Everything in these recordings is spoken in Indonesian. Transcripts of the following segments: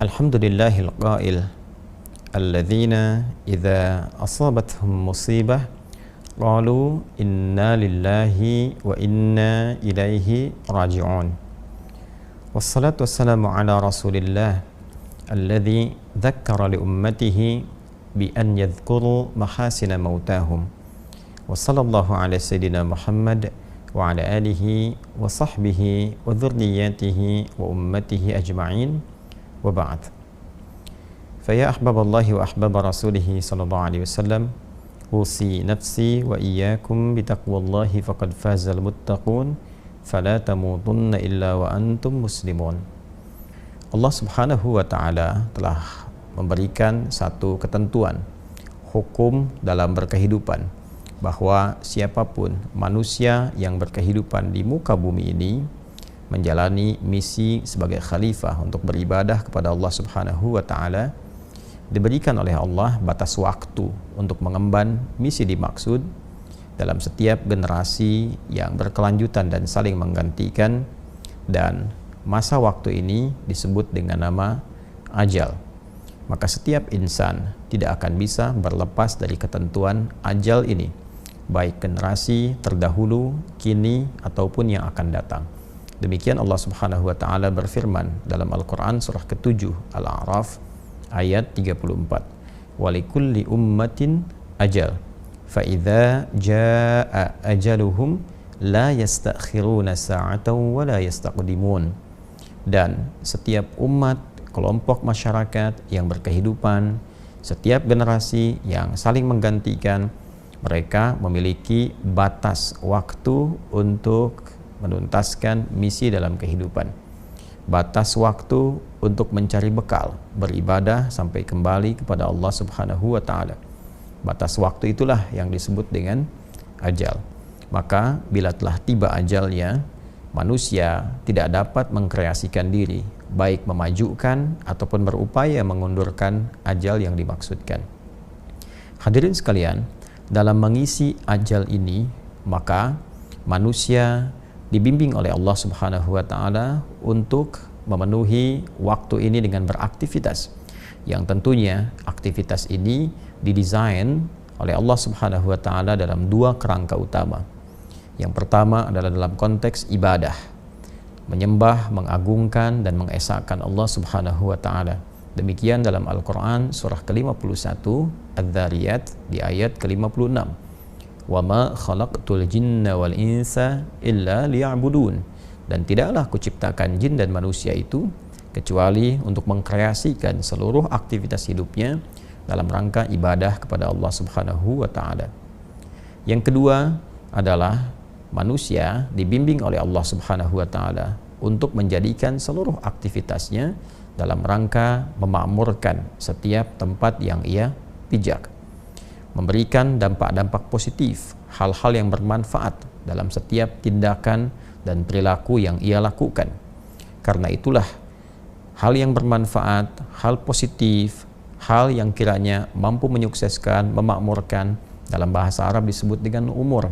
Alhamdulillahil qail alladzina idza asabatuhum musibah qalu inna lillahi wa inna ilaihi raji'un. Wassalatu wassalamu ala rasulillah alladzi dzakkara li ummatihi bi an yadhkuru mahasina mautahum. Wa sallallahu ala sayyidina Muhammad wa ala alihi wa sahbihi wa dhurriyyatihi wa ummatihi ajma'in. Wa ba'd. Faya ahbaballahi wa ahbaba rasulihi sallallahu alaihi wasallam, usi nafsi wa iyyakum bitaqwallahi faqad fazal muttaqun fala tamutunna illa wa antum muslimun. Allah Subhanahu wa taala telah memberikan satu ketentuan hukum dalam berkehidupan, bahwa siapapun manusia yang berkehidupan di muka bumi ini menjalani misi sebagai khalifah untuk beribadah kepada Allah Subhanahu wa taala, diberikan oleh Allah batas waktu untuk mengemban misi dimaksud dalam setiap generasi yang berkelanjutan dan saling menggantikan, dan masa waktu ini disebut dengan nama ajal. Maka setiap insan tidak akan bisa berlepas dari ketentuan ajal ini, baik generasi terdahulu, kini, ataupun yang akan datang. Demikian Allah Subhanahu wa taala berfirman dalam Al-Qur'an surah ke-7 Al-A'raf ayat 34. Walikulli ummatin ajal fa idza jaa ajaluhum la yastakhiruna sa'atan wa la yastaqdimun. Dan setiap umat, kelompok masyarakat yang berkehidupan, setiap generasi yang saling menggantikan, mereka memiliki batas waktu untuk menuntaskan misi dalam kehidupan, batas waktu untuk mencari bekal beribadah sampai kembali kepada Allah Subhanahu wa taala. Batas waktu itulah yang disebut dengan ajal. Maka bila telah tiba ajalnya, manusia tidak dapat mengkreasikan diri, baik memajukan ataupun berupaya mengundurkan ajal yang dimaksudkan. Hadirin sekalian, dalam mengisi ajal ini, maka manusia dibimbing oleh Allah Subhanahu wa taala untuk memenuhi waktu ini dengan beraktivitas, yang tentunya aktivitas ini didesain oleh Allah Subhanahu wa taala dalam dua kerangka utama. Yang pertama adalah dalam konteks ibadah, menyembah, mengagungkan dan mengesahkan Allah Subhanahu wa taala. Demikian dalam Al-Qur'an surah ke-51 Adz-Dzariyat di ayat ke-56. Wa ma khalaqtul jinna wal insa illa liya'budun. Dan tidaklah kuciptakan jin dan manusia itu kecuali untuk mengkreasikan seluruh aktivitas hidupnya dalam rangka ibadah kepada Allah Subhanahu wa taala. Yang kedua adalah manusia dibimbing oleh Allah Subhanahu wa taala untuk menjadikan seluruh aktivitasnya dalam rangka memakmurkan setiap tempat yang ia pijak, memberikan dampak-dampak positif, hal-hal yang bermanfaat dalam setiap tindakan dan perilaku yang ia lakukan. Karena itulah hal yang bermanfaat, hal positif, hal yang kiranya mampu menyukseskan, memakmurkan, dalam bahasa Arab disebut dengan umur.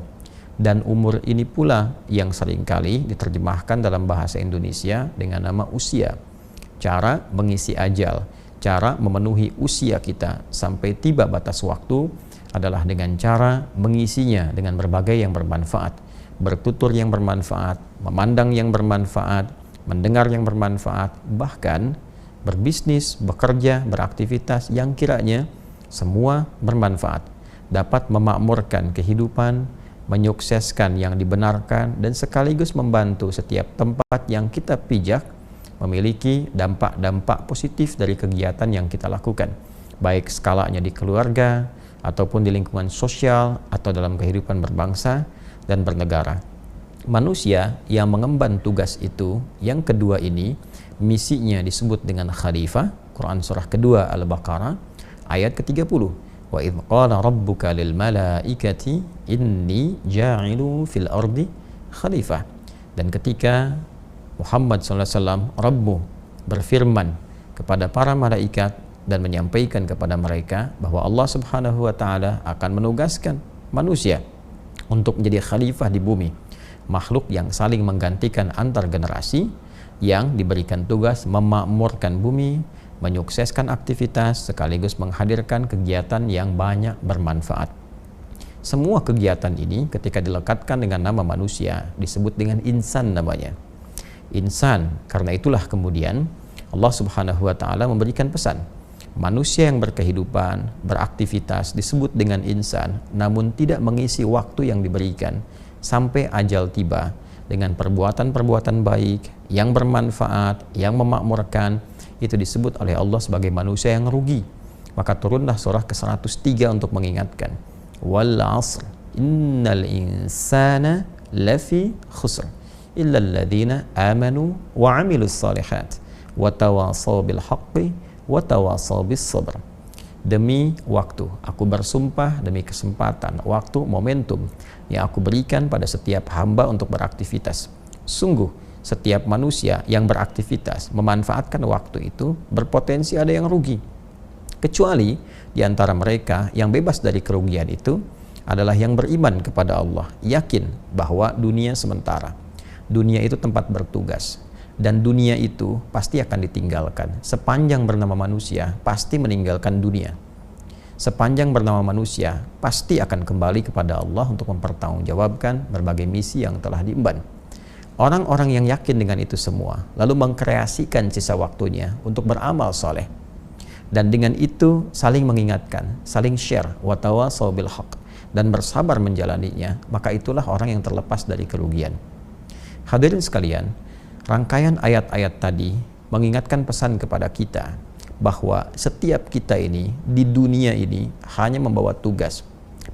Dan umur ini pula yang seringkali diterjemahkan dalam bahasa Indonesia dengan nama usia. Cara mengisi ajal, cara memenuhi usia kita sampai tiba batas waktu adalah dengan cara mengisinya dengan berbagai yang bermanfaat, bertutur yang bermanfaat, memandang yang bermanfaat, mendengar yang bermanfaat, bahkan berbisnis, bekerja, beraktivitas yang kiranya semua bermanfaat, dapat memakmurkan kehidupan, menyukseskan yang dibenarkan, dan sekaligus membantu setiap tempat yang kita pijak memiliki dampak-dampak positif dari kegiatan yang kita lakukan, baik skalanya di keluarga, ataupun di lingkungan sosial, atau dalam kehidupan berbangsa dan bernegara. Manusia yang mengemban tugas itu, yang kedua ini, misinya disebut dengan khalifah. Quran surah kedua Al-Baqarah ayat ke-30. Wa idh qala rabbuka lil malaikati inni ja'ilu fil ardi khalifah. Dan ketika Muhammad SAW, Rabbu, berfirman kepada para malaikat dan menyampaikan kepada mereka bahwa Allah Subhanahu wa taala akan menugaskan manusia untuk menjadi khalifah di bumi, makhluk yang saling menggantikan antar generasi, yang diberikan tugas memakmurkan bumi, menyukseskan aktivitas sekaligus menghadirkan kegiatan yang banyak bermanfaat. Semua kegiatan ini ketika dilekatkan dengan nama manusia disebut dengan insan namanya. Insan, karena itulah kemudian Allah Subhanahu wa taala memberikan pesan. Manusia yang berkehidupan, beraktivitas disebut dengan insan, namun tidak mengisi waktu yang diberikan sampai ajal tiba dengan perbuatan-perbuatan baik yang bermanfaat, yang memakmurkan, itu disebut oleh Allah sebagai manusia yang rugi. Maka turunlah surah ke-103 untuk mengingatkan, wal 'asr innal insana lafi khusr illa alladziina amanu wa 'amilus shalihat wa tawasaw bil haqqi wa tawasaw bis sabr. Demi waktu, aku bersumpah, demi kesempatan, waktu, momentum yang aku berikan pada setiap hamba untuk beraktivitas. Sungguh, setiap manusia yang beraktivitas memanfaatkan waktu itu berpotensi ada yang rugi. Kecuali di antara mereka yang bebas dari kerugian itu adalah yang beriman kepada Allah, yakin bahwa dunia sementara. Dunia itu tempat bertugas. Dan dunia itu pasti akan ditinggalkan. Sepanjang bernama manusia, pasti meninggalkan dunia. Sepanjang bernama manusia, pasti akan kembali kepada Allah untuk mempertanggungjawabkan berbagai misi yang telah diemban. Orang-orang yang yakin dengan itu semua, lalu mengkreasikan sisa waktunya untuk beramal soleh. Dan dengan itu saling mengingatkan, saling share, wa tawasaw bil haqq, dan bersabar menjalaninya, maka itulah orang yang terlepas dari kerugian. Hadirin sekalian, rangkaian ayat-ayat tadi mengingatkan pesan kepada kita bahwa setiap kita ini di dunia ini hanya membawa tugas,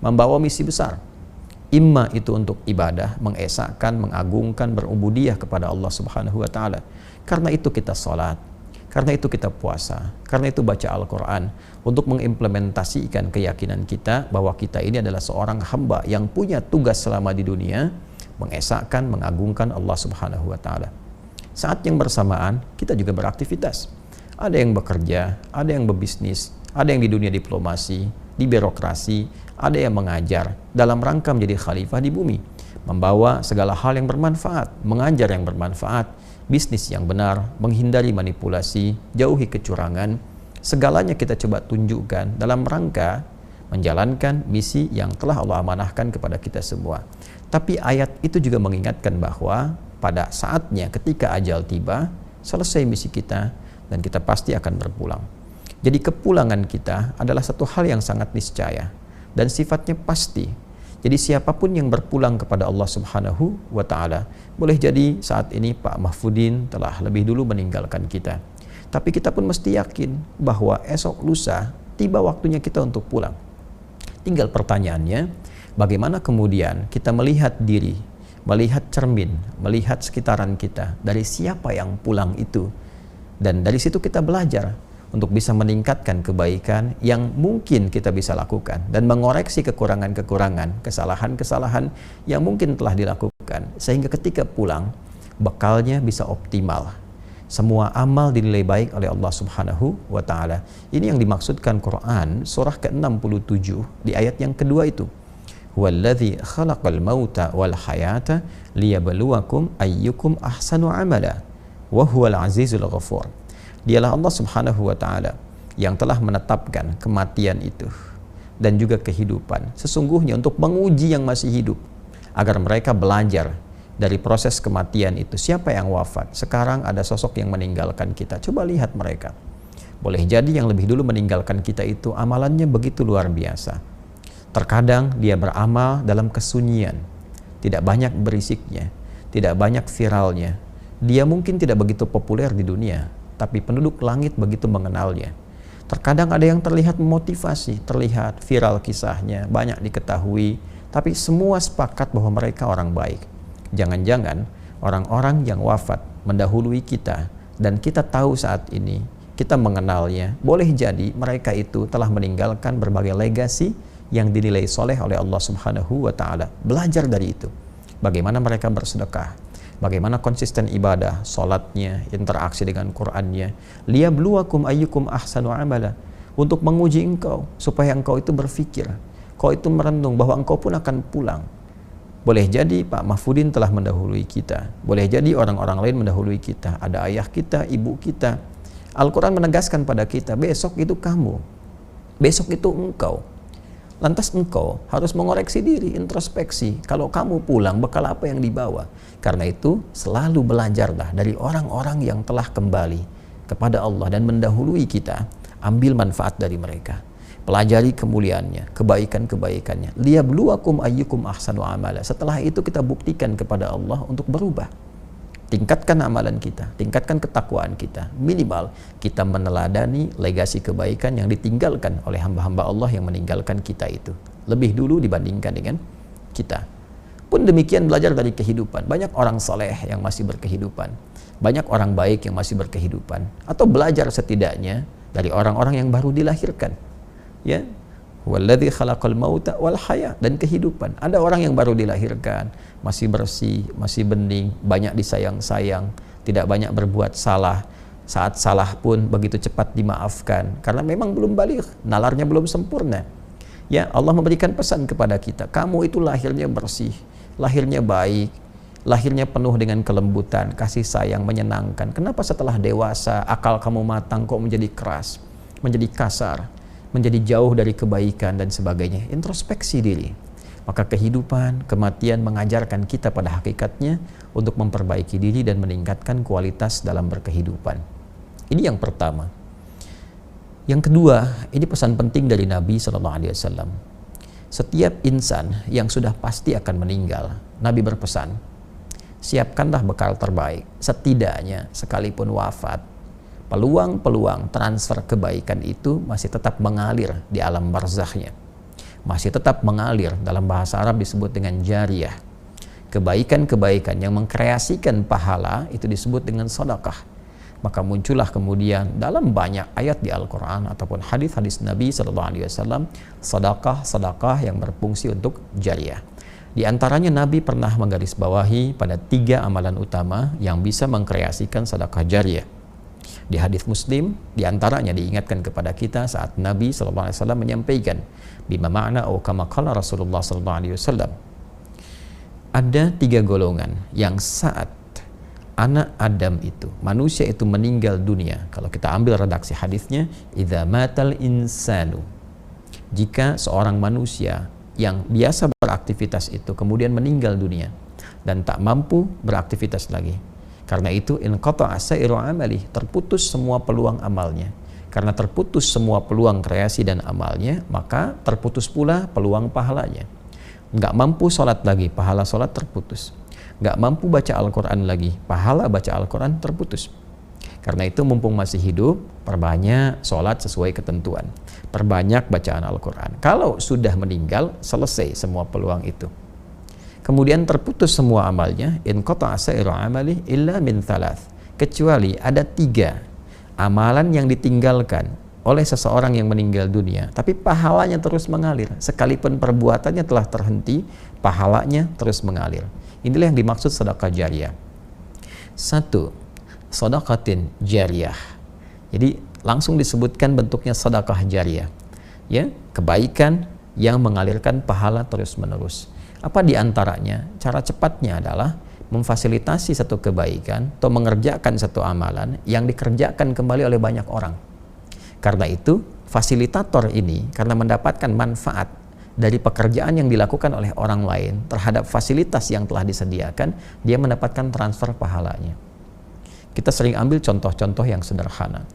membawa misi besar. Imma itu untuk ibadah, mengesahkan, mengagungkan, berubudiyah kepada Allah Subhanahu wa taala. Karena itu kita salat, karena itu kita puasa, karena itu baca Al-Qur'an untuk mengimplementasikan keyakinan kita bahwa kita ini adalah seorang hamba yang punya tugas selama di dunia, mengesahkan, mengagungkan Allah Subhanahu wa taala. Saat yang bersamaan, kita juga beraktivitas. Ada yang bekerja, ada yang berbisnis, ada yang di dunia diplomasi, di birokrasi, ada yang mengajar dalam rangka menjadi khalifah di bumi, membawa segala hal yang bermanfaat, mengajar yang bermanfaat, bisnis yang benar, menghindari manipulasi, jauhi kecurangan. Segalanya kita coba tunjukkan dalam rangka menjalankan misi yang telah Allah amanahkan kepada kita semua. Tapi ayat itu juga mengingatkan bahwa pada saatnya ketika ajal tiba, selesai misi kita dan kita pasti akan berpulang. Jadi kepulangan kita adalah satu hal yang sangat niscaya dan sifatnya pasti. Jadi siapapun yang berpulang kepada Allah Subhanahu wa taala, boleh jadi saat ini Pak Mahfudin telah lebih dulu meninggalkan kita. Tapi kita pun mesti yakin bahwa esok lusa tiba waktunya kita untuk pulang. Tinggal pertanyaannya, bagaimana kemudian kita melihat diri, melihat cermin, melihat sekitaran kita, dari siapa yang pulang itu. Dan dari situ kita belajar untuk bisa meningkatkan kebaikan yang mungkin kita bisa lakukan dan mengoreksi kekurangan-kekurangan, kesalahan-kesalahan yang mungkin telah dilakukan, sehingga ketika pulang bekalnya bisa optimal. Semua amal dinilai baik oleh Allah Subhanahu wa taala. Ini yang dimaksudkan Quran surah ke-67 di ayat yang kedua itu. Huwallazi khalaqal mauta wal hayata liyabluwakum ayyukum ahsanu amala wa huwal azizul ghafur. Dialah Allah Subhanahu wa taala yang telah menetapkan kematian itu dan juga kehidupan sesungguhnya untuk menguji yang masih hidup agar mereka belajar dari proses kematian itu. Siapa yang wafat? Sekarang ada sosok yang meninggalkan kita. Coba lihat mereka. Boleh jadi yang lebih dulu meninggalkan kita itu amalannya begitu luar biasa. Terkadang dia beramal dalam kesunyian, tidak banyak berisiknya, tidak banyak viralnya. Dia mungkin tidak begitu populer di dunia, tapi penduduk langit begitu mengenalnya. Terkadang ada yang terlihat memotivasi, terlihat viral kisahnya, banyak diketahui, tapi semua sepakat bahwa mereka orang baik. Jangan-jangan orang-orang yang wafat mendahului kita dan kita tahu saat ini, kita mengenalnya, boleh jadi mereka itu telah meninggalkan berbagai legasi yang dinilai soleh oleh Allah Subhanahu wa taala. Belajar dari itu. Bagaimana mereka bersedekah, bagaimana konsisten ibadah, salatnya, interaksi dengan Qur'annya. Liyabluwakum ayyukum ahsanu amala, untuk menguji engkau supaya engkau itu berpikir, engkau itu merenung bahwa engkau pun akan pulang. Boleh jadi Pak Mahfudin telah mendahului kita, boleh jadi orang-orang lain mendahului kita, ada ayah kita, ibu kita, Al-Quran menegaskan pada kita, besok itu kamu, besok itu engkau. Lantas engkau harus mengoreksi diri, introspeksi. Kalau kamu pulang, bekal apa yang dibawa? Karena itu, selalu belajarlah dari orang-orang yang telah kembali kepada Allah dan mendahului kita. Ambil manfaat dari mereka. Pelajari kemuliaannya, kebaikan-kebaikannya. Liyabluwakum ayyukum ahsanu amala. Setelah itu kita buktikan kepada Allah untuk berubah. Tingkatkan amalan kita, tingkatkan ketakwaan kita. Minimal kita meneladani legasi kebaikan yang ditinggalkan oleh hamba-hamba Allah yang meninggalkan kita itu. Lebih dulu dibandingkan dengan kita. Pun demikian belajar dari kehidupan. Banyak orang soleh yang masih berkehidupan. Banyak orang baik yang masih berkehidupan. Atau belajar setidaknya dari orang-orang yang baru dilahirkan. Ya, walladzi khalaqal mauta wal haya, dan kehidupan. Ada orang yang baru dilahirkan, masih bersih, masih bening, banyak disayang-sayang, tidak banyak berbuat salah. Saat salah pun begitu cepat dimaafkan karena memang belum baligh, nalarnya belum sempurna. Ya, Allah memberikan pesan kepada kita, kamu itu lahirnya bersih, lahirnya baik, lahirnya penuh dengan kelembutan, kasih sayang, menyenangkan. Kenapa setelah dewasa, akal kamu matang kok menjadi keras, menjadi kasar, menjadi jauh dari kebaikan dan sebagainya? Introspeksi diri. Maka kehidupan, kematian mengajarkan kita pada hakikatnya untuk memperbaiki diri dan meningkatkan kualitas dalam berkehidupan. Ini yang pertama. Yang kedua, ini pesan penting dari Nabi SAW. Setiap insan yang sudah pasti akan meninggal, Nabi berpesan, siapkanlah bekal terbaik. Setidaknya sekalipun wafat, peluang-peluang transfer kebaikan itu masih tetap mengalir di alam barzakhnya. Masih tetap mengalir, dalam bahasa Arab disebut dengan jariyah. Kebaikan-kebaikan yang mengkreasikan pahala itu disebut dengan sedekah. Maka muncullah kemudian dalam banyak ayat di Al-Quran ataupun hadis-hadis Nabi SAW, sedekah-sedekah yang berfungsi untuk jariyah. Di antaranya Nabi pernah menggarisbawahi pada 3 amalan utama yang bisa mengkreasikan sedekah jariyah. Di hadis Muslim, diantaranya diingatkan kepada kita saat Nabi SAW menyampaikan, bima ma'na au kama qala Rasulullah SAW, ada 3 golongan yang saat anak Adam itu, manusia itu meninggal dunia. Kalau kita ambil redaksi hadisnya, idza matal insanu, jika seorang manusia yang biasa beraktivitas itu kemudian meninggal dunia dan tak mampu beraktivitas lagi. Karena itu inqata'a sa'iru amali, terputus semua peluang amalnya. Karena terputus semua peluang kreasi dan amalnya, maka terputus pula peluang pahalanya. Nggak mampu sholat lagi, pahala sholat terputus. Nggak mampu baca Al-Quran lagi, pahala baca Al-Quran terputus. Karena itu mumpung masih hidup, perbanyak sholat sesuai ketentuan. Perbanyak bacaan Al-Quran. Kalau sudah meninggal, selesai semua peluang itu. Kemudian terputus semua amalnya, in qata'a sa'iru amali illa min thalath, kecuali ada 3 amalan yang ditinggalkan oleh seseorang yang meninggal dunia, tapi pahalanya terus mengalir. Sekalipun perbuatannya telah terhenti, pahalanya terus mengalir. Inilah yang dimaksud sedekah jariyah. 1. Sedekatin jariyah. Jadi langsung disebutkan bentuknya sedekah jariyah. Ya, kebaikan yang mengalirkan pahala terus-menerus. Apa di antaranya? Cara cepatnya adalah memfasilitasi satu kebaikan atau mengerjakan satu amalan yang dikerjakan kembali oleh banyak orang. Karena itu, fasilitator ini karena mendapatkan manfaat dari pekerjaan yang dilakukan oleh orang lain terhadap fasilitas yang telah disediakan, dia mendapatkan transfer pahalanya. Kita sering ambil contoh-contoh yang sederhana.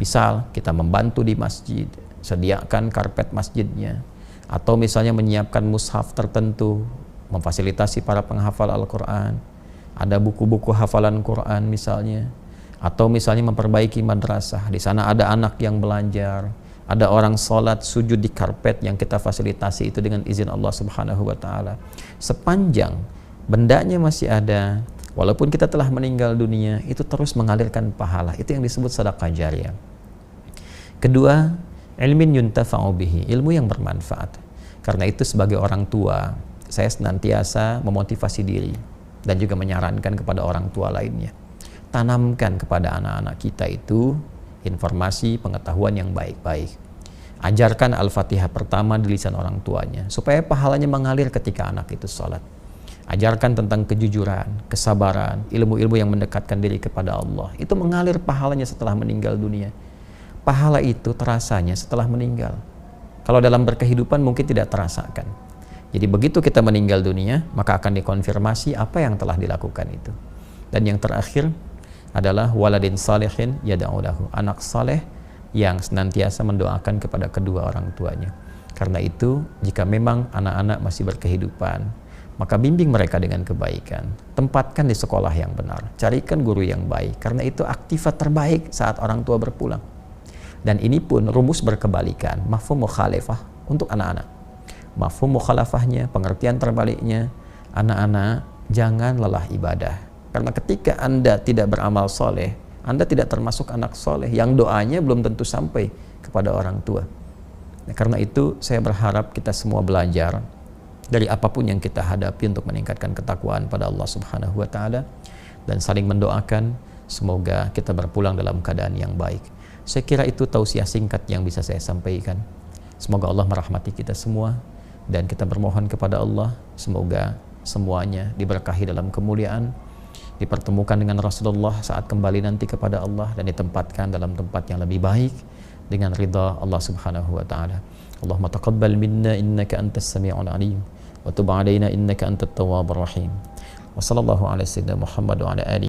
Misal, kita membantu di masjid, sediakan karpet masjidnya, atau misalnya menyiapkan mushaf tertentu, memfasilitasi para penghafal Al-Quran, ada buku-buku hafalan Quran misalnya, atau misalnya memperbaiki madrasah, di sana ada anak yang belajar, ada orang sholat sujud di karpet yang kita fasilitasi itu dengan izin Allah Subhanahu wa Ta'ala. Sepanjang bendanya masih ada, walaupun kita telah meninggal dunia, itu terus mengalirkan pahala. Itu yang disebut sedekah jariyah. Kedua, ilmin yuntafa'u bihi, ilmu yang bermanfaat. Karena itu sebagai orang tua, saya senantiasa memotivasi diri dan juga menyarankan kepada orang tua lainnya. Tanamkan kepada anak-anak kita itu informasi pengetahuan yang baik-baik. Ajarkan Al-Fatihah pertama di lisan orang tuanya supaya pahalanya mengalir ketika anak itu sholat. Ajarkan tentang kejujuran, kesabaran, ilmu-ilmu yang mendekatkan diri kepada Allah. Itu mengalir pahalanya setelah meninggal dunia. Pahala itu terasanya setelah meninggal. Kalau dalam berkehidupan mungkin tidak terasakan. Jadi begitu kita meninggal dunia, maka akan dikonfirmasi apa yang telah dilakukan itu. Dan yang terakhir adalah waladin salihin yad'u lahu, anak saleh yang senantiasa mendoakan kepada kedua orang tuanya. Karena itu, jika memang anak-anak masih berkehidupan, maka bimbing mereka dengan kebaikan. Tempatkan di sekolah yang benar. Carikan guru yang baik. Karena itu aktifat terbaik saat orang tua berpulang. Dan ini pun rumus berkebalikan, mafhum mukhalafah untuk anak-anak. Mafhum mukhalafahnya, pengertian terbaliknya, anak-anak jangan lelah ibadah. Karena ketika Anda tidak beramal soleh, Anda tidak termasuk anak soleh yang doanya belum tentu sampai kepada orang tua. Nah, karena itu saya berharap kita semua belajar dari apapun yang kita hadapi untuk meningkatkan ketakwaan pada Allah Subhanahu wa Ta'ala, dan saling mendoakan semoga kita berpulang dalam keadaan yang baik. Saya kira itu tausiah singkat yang bisa saya sampaikan. Semoga Allah merahmati kita semua, dan kita bermohon kepada Allah semoga semuanya diberkahi dalam kemuliaan, dipertemukan dengan Rasulullah saat kembali nanti kepada Allah, dan ditempatkan dalam tempat yang lebih baik dengan ridha Allah Subhanahu wa Ta'ala. Allahumma taqabbal minna innaka antas sami'ul alim wa tub alaina innaka antat tawwabur rahim. Wa sallallahu ala sayyidina Muhammad wa ala alihi